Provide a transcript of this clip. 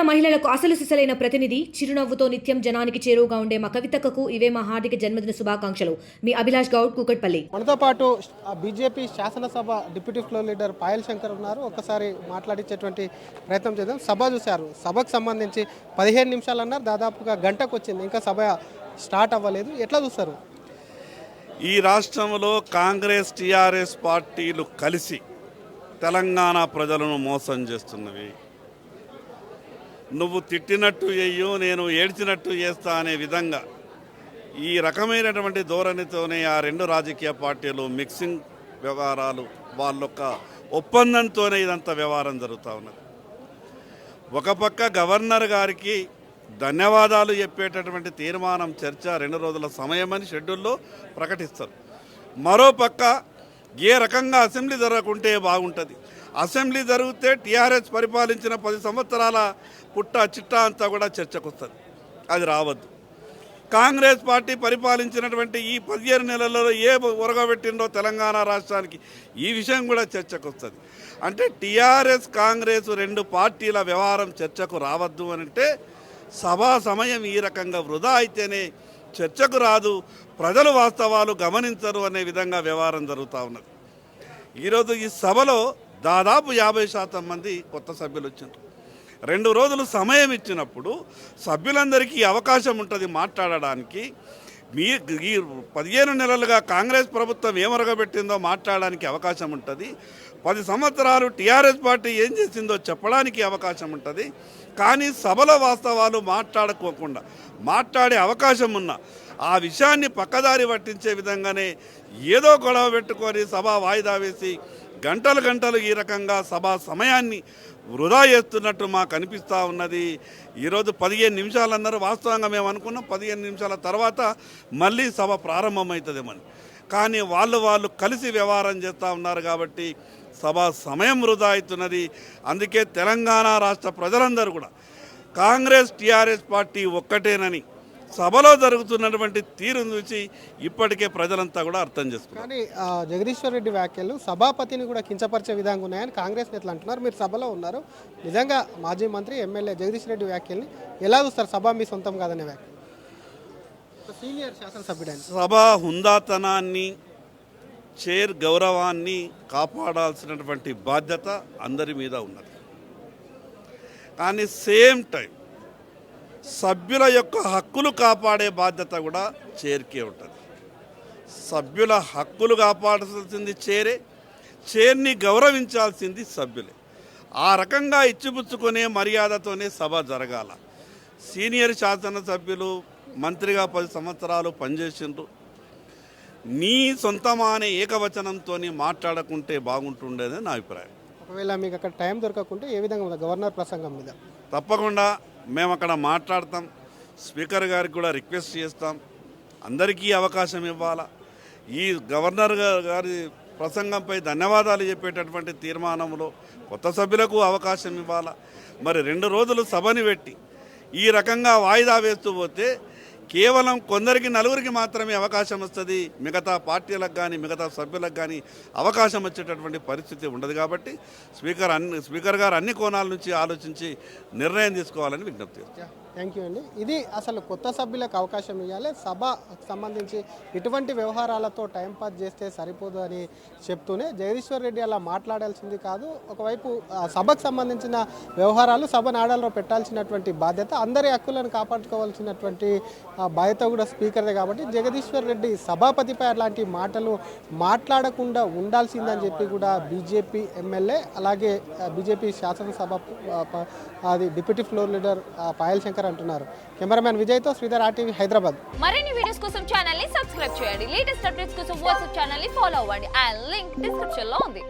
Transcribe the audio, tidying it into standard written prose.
మహిళలకు అసలు సిసలైన ప్రతినిధి, చిరునవ్వుతో నిత్యం జనానికి చేరువుగా ఉండే మా కవితకు ఇవే మా హార్దిక జన్మదిన శుభాకాంక్షలు. మీ అభిలాష్ గౌడ్, కూకట్పల్లి. మనతో పాటు బీజేపీ శాసనసభ deputy floor leader Payal Shankar ఉన్నారు. ఒకసారి మాట్లాడించేటువంటి ప్రయత్నం చేద్దాం. సభ చూశారు, సభకు సంబంధించి 15 నిమిషాలు అన్నారు, దాదాపుగా గంటకు వచ్చింది, ఇంకా సభ స్టార్ట్ అవ్వలేదు. ఎట్లా చూస్తారు? ఈ రాష్ట్రంలో కాంగ్రెస్ టీఆర్ఎస్ పార్టీలు కలిసి తెలంగాణ ప్రజలను మోసం చేస్తున్నవి. నువ్వు తిట్టినట్టు చెయ్యు, నేను ఏడ్చినట్టు చేస్తా అనే విధంగా ఈ రకమైనటువంటి ధోరణితోనే ఆ రెండు రాజకీయ పార్టీలు మిక్సింగ్ వ్యవహారాలు, వాళ్ళొక్క ఒప్పందంతోనే ఇదంతా వ్యవహారం జరుగుతూ ఉన్నది. ఒక పక్క గవర్నర్ గారికి ధన్యవాదాలు చెప్పేటటువంటి తీర్మానం చర్చ 2 రోజుల సమయమని షెడ్యూల్లో ప్రకటిస్తారు. మరోపక్క ఏ రకంగా అసెంబ్లీ జరగకుంటే బాగుంటుంది, అసెంబ్లీ జరిగితే టీఆర్ఎస్ పరిపాలించిన 10 సంవత్సరాల పుట్ట చిట్టా అంతా కూడా చర్చకు వస్తుంది. అది రావద్దు. కాంగ్రెస్ పార్టీ పరిపాలించినటువంటి ఈ 17 నెలలలో ఏ ఒరగబెట్టిందో తెలంగాణ రాష్ట్రానికి, ఈ విషయం కూడా చర్చకు వస్తుంది. అంటే టీఆర్ఎస్ కాంగ్రెస్ 2 పార్టీల వ్యవహారం చర్చకు రావద్దు అని అంటే సభా సమయం ఈ రకంగా వృధా అయితేనే చర్చకు రాదు, ప్రజలు వాస్తవాలు గమనించరు అనే విధంగా వ్యవహారం జరుగుతూ ఉన్నది. ఈరోజు ఈ సభలో దాదాపు 50% మంది కొత్త సభ్యులు వచ్చారు. 2 రోజులు సమయం ఇచ్చినప్పుడు సభ్యులందరికీ అవకాశం ఉంటుంది మాట్లాడడానికి. ఈ 15 నెలలుగా కాంగ్రెస్ ప్రభుత్వం ఏమరగబెట్టిందో మాట్లాడడానికి అవకాశం ఉంటుంది. 10 సంవత్సరాలు టీఆర్ఎస్ పార్టీ ఏం చేసిందో చెప్పడానికి అవకాశం ఉంటుంది. కానీ సభలో వాస్తవాలు మాట్లాడుకోకుండా మాట్లాడే అవకాశం ఉన్న ఆ విషయాన్ని పక్కదారి పట్టించే విధంగానే ఏదో గొడవ పెట్టుకొని సభ వాయిదా వేసి గంటలు ఈ రకంగా సభా సమయాన్ని వృధా చేస్తున్నట్టు మాకు అనిపిస్తూ ఉన్నది. ఈరోజు 15 నిమిషాలు అన్నారు. వాస్తవంగా మేము అనుకున్నాం 15 నిమిషాల తర్వాత మళ్ళీ సభ ప్రారంభమవుతుందేమని. కానీ వాళ్ళు కలిసి వ్యవహారం చేస్తూ ఉన్నారు కాబట్టి సభ సమయం వృధా అవుతున్నది. అందుకే తెలంగాణ రాష్ట్ర ప్రజలందరూ కూడా కాంగ్రెస్ టీఆర్ఎస్ పార్టీ ఒక్కటేనని సభలో జరుగుతున్నటువంటి తీరును చూసి ఇప్పటికే ప్రజలంతా కూడా అర్థం చేసుకున్నారు. కానీ జగదీశ్వర్ రెడ్డి వ్యాఖ్యలు సభాపతిని కూడా కించపరిచే విధంగా ఉన్నాయని కాంగ్రెస్ నేతలు అంటున్నారు. మీరు సభలో ఉన్నారు, నిజంగా మాజీ మంత్రి ఎమ్మెల్యే జగదీశ్వర్ రెడ్డి వ్యాఖ్యల్ని ఎలా చూస్తారు? సభ మీ సొంతం కాదనే వ్యాఖ్య, సీనియర్ శాసనసభ్యుడని. సభ హుందాతనాన్ని, చైర్ గౌరవాన్ని కాపాడాల్సినటువంటి బాధ్యత అందరి మీద ఉన్నది. కానీ సేమ్ టైం సభ్యుల యొక్క హక్కులు కాపాడే బాధ్యత కూడా చైర్కే ఉంటుంది. సభ్యుల హక్కులు కాపాడాల్సింది చైరే, చైర్ని గౌరవించాల్సింది సభ్యులే. ఆ రకంగా ఇచ్చిపుచ్చుకునే మర్యాదతోనే సభ జరగాల. సీనియర్ శాసనసభ్యులు మంత్రిగా 10 సంవత్సరాలు పనిచేసిండ్రు. నీ సొంతమా అనే ఏకవచనంతో మాట్లాడకుంటే బాగుంటుండేదని నా అభిప్రాయం. ఒకవేళ మీకు అక్కడ టైం దొరకకుంటే ఏ విధంగా ఉంది గవర్నర్ ప్రసంగం మీద? తప్పకుండా మేము అక్కడ మాట్లాడతాం. స్పీకర్ గారికి కూడా రిక్వెస్ట్ చేస్తాం, అందరికీ అవకాశం ఇవ్వాలా. ఈ గవర్నర్ గారి ప్రసంగంపై ధన్యవాదాలు చెప్పేటటువంటి తీర్మానంలో కొత్త సభ్యులకు అవకాశం ఇవ్వాలా. మరి 2 రోజులు సభని పెట్టి ఈ రకంగా వాయిదా వేస్తూ పోతే కేవలం కొందరికి, నలుగురికి మాత్రమే అవకాశం వస్తుంది. మిగతా పార్టీలకు కానీ మిగతా సభ్యులకు కానీ అవకాశం వచ్చేటటువంటి పరిస్థితి ఉండదు. కాబట్టి స్పీకర్ గారు అన్ని కోణాల నుంచి ఆలోచించి నిర్ణయం తీసుకోవాలని విజ్ఞప్తి చేస్తారు. థ్యాంక్ యూ అండి. ఇది అసలు కొత్త సభ్యులకు అవకాశం ఇవ్వాలి, సభకు సంబంధించి ఇటువంటి వ్యవహారాలతో టైంపాస్ చేస్తే సరిపోదు అని చెప్తూనే జగదీశ్వర్ రెడ్డి అలా మాట్లాడాల్సింది కాదు. ఒకవైపు సభకు సంబంధించిన వ్యవహారాలు సభ నాడాల్లో పెట్టాల్సినటువంటి బాధ్యత, అందరి హక్కులను కాపాడుకోవాల్సినటువంటి బాధ్యత కూడా స్పీకర్దే. కాబట్టి జగదీశ్వర్ రెడ్డి సభాపతిపై అలాంటి మాటలు మాట్లాడకుండా ఉండాల్సిందని చెప్పి కూడా బీజేపీ ఎమ్మెల్యే అలాగే బీజేపీ శాసనసభ deputy floor leader Payal Shankar అంటున్నారు. కెమెరామ్యాన్ విజయ్తో శ్రీధర్, RTV హైదరాబాద్. మరిన్ని వీడియోస్ కోసం ఛానల్ ని సబ్స్క్రైబ్ చేయండి. లేటెస్ట్ అప్డేట్స్ కోసం వాట్సాప్ ఛానల్ ని ఫాలో అవ్వండి. ఆ లింక్ డిస్క్రిప్షన్ లో ఉంది.